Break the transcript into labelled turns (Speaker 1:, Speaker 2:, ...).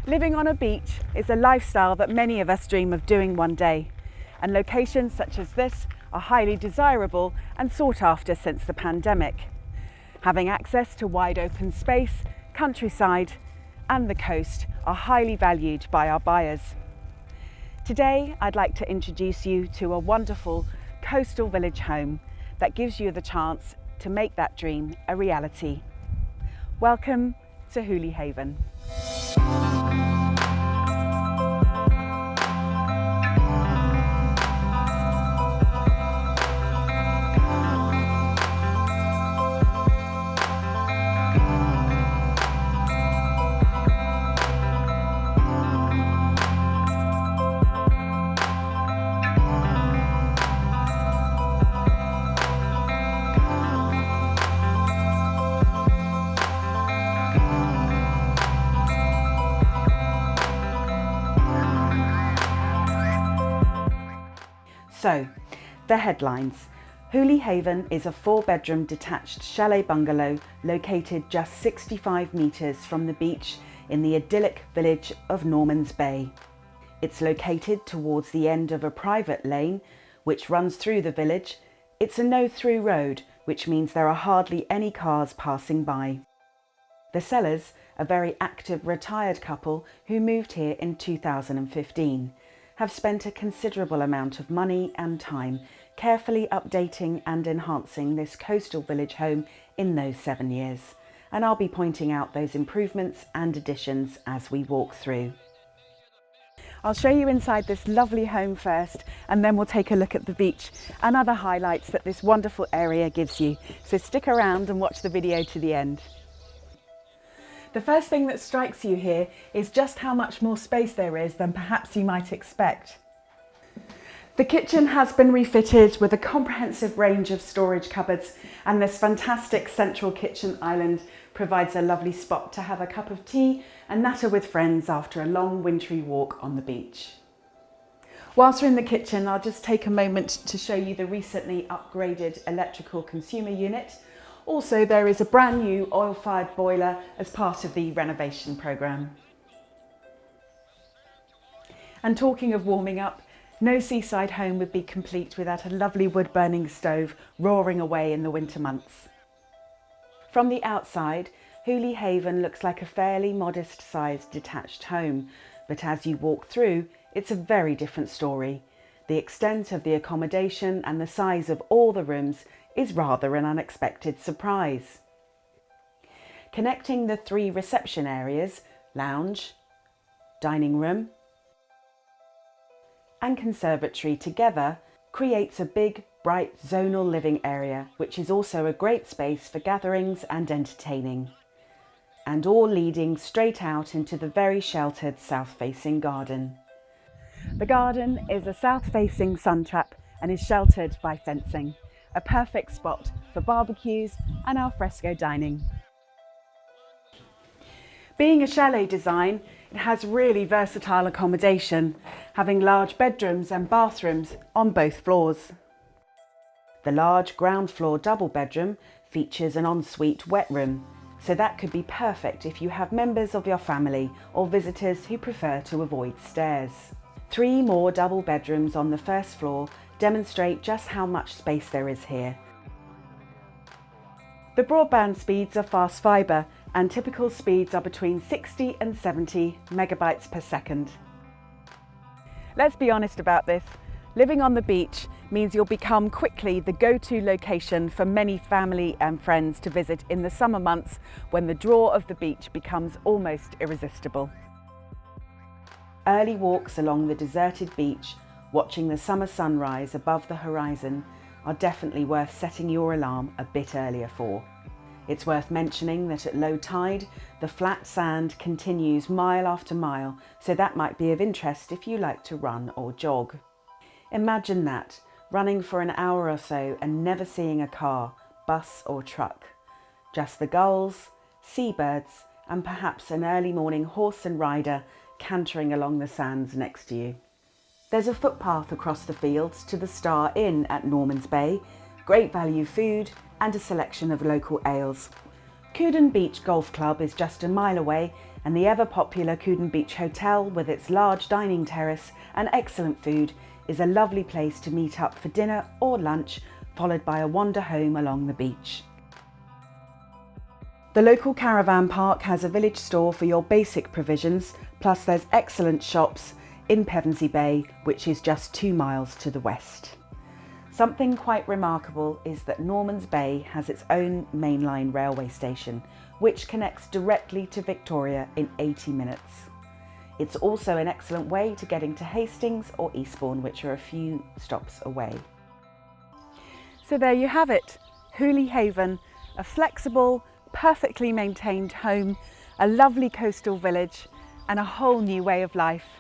Speaker 1: Living on a beach is a lifestyle that many of us dream of doing one day, and locations such as this are highly desirable and sought after since the pandemic. Having access to wide open space, countryside and the coast are highly valued by our buyers. Today I'd like to introduce you to a wonderful coastal village home that gives you the chance to make that dream a reality. Welcome to Chalet Haven. So, the headlines. Chalet Haven is a 4-bedroom detached chalet bungalow located just 65 metres from the beach in the idyllic village of Normans Bay. It's located towards the end of a private lane which runs through the village. It's a no-through road, which means there are hardly any cars passing by. The sellers, a very active retired couple who moved here in 2015, have spent a considerable amount of money and time carefully updating and enhancing this coastal village home in those 7 years, and I'll be pointing out those improvements and additions as we walk through. I'll show you inside this lovely home first, and then we'll take a look at the beach and other highlights that this wonderful area gives you, so stick around and watch the video to the end. The first thing that strikes you here is just how much more space there is than perhaps you might expect. The kitchen has been refitted with a comprehensive range of storage cupboards, and this fantastic central kitchen island provides a lovely spot to have a cup of tea and natter with friends after a long wintry walk on the beach. Whilst we're in the kitchen, I'll just take a moment to show you the recently upgraded electrical consumer unit. Also, there is a brand new oil-fired boiler as part of the renovation programme. And talking of warming up, no seaside home would be complete without a lovely wood-burning stove roaring away in the winter months. From the outside, Chalet Haven looks like a fairly modest-sized detached home, but as you walk through, it's a very different story. The extent of the accommodation and the size of all the rooms is rather an unexpected surprise. Connecting the 3 reception areas, lounge, dining room and conservatory together creates a big, bright zonal living area, which is also a great space for gatherings and entertaining, and all leading straight out into the very sheltered south-facing garden. The garden is a south-facing sun trap and is sheltered by fencing, a perfect spot for barbecues and al fresco dining. Being a chalet design, it has really versatile accommodation, having large bedrooms and bathrooms on both floors. The large ground floor double bedroom features an ensuite wet room, so that could be perfect if you have members of your family or visitors who prefer to avoid stairs. 3 more double bedrooms on the first floor demonstrate just how much space there is here. The broadband speeds are fast fibre, and typical speeds are between 60 and 70 megabytes per second. Let's be honest about this. Living on the beach means you'll become quickly the go-to location for many family and friends to visit in the summer months, when the draw of the beach becomes almost irresistible. Early walks along the deserted beach, watching the summer sunrise above the horizon, are definitely worth setting your alarm a bit earlier for. It's worth mentioning that at low tide, the flat sand continues mile after mile, so that might be of interest if you like to run or jog. Imagine that, running for an hour or so and never seeing a car, bus or truck. Just the gulls, seabirds, and perhaps an early morning horse and rider cantering along the sands next to you. There's a footpath across the fields to the Star Inn at Normans Bay, great value food and a selection of local ales. Coodon Beach Golf Club is just a mile away, and the ever popular Coodon Beach Hotel, with its large dining terrace and excellent food, is a lovely place to meet up for dinner or lunch, followed by a wander home along the beach. The local caravan park has a village store for your basic provisions, plus there's excellent shops in Pevensey Bay, which is just 2 miles to the west. Something quite remarkable is that Normans Bay has its own mainline railway station, which connects directly to Victoria in 80 minutes. It's also an excellent way to getting to Hastings or Eastbourne, which are a few stops away. So there you have it, Hooley Haven, a flexible, perfectly maintained home, a lovely coastal village, and a whole new way of life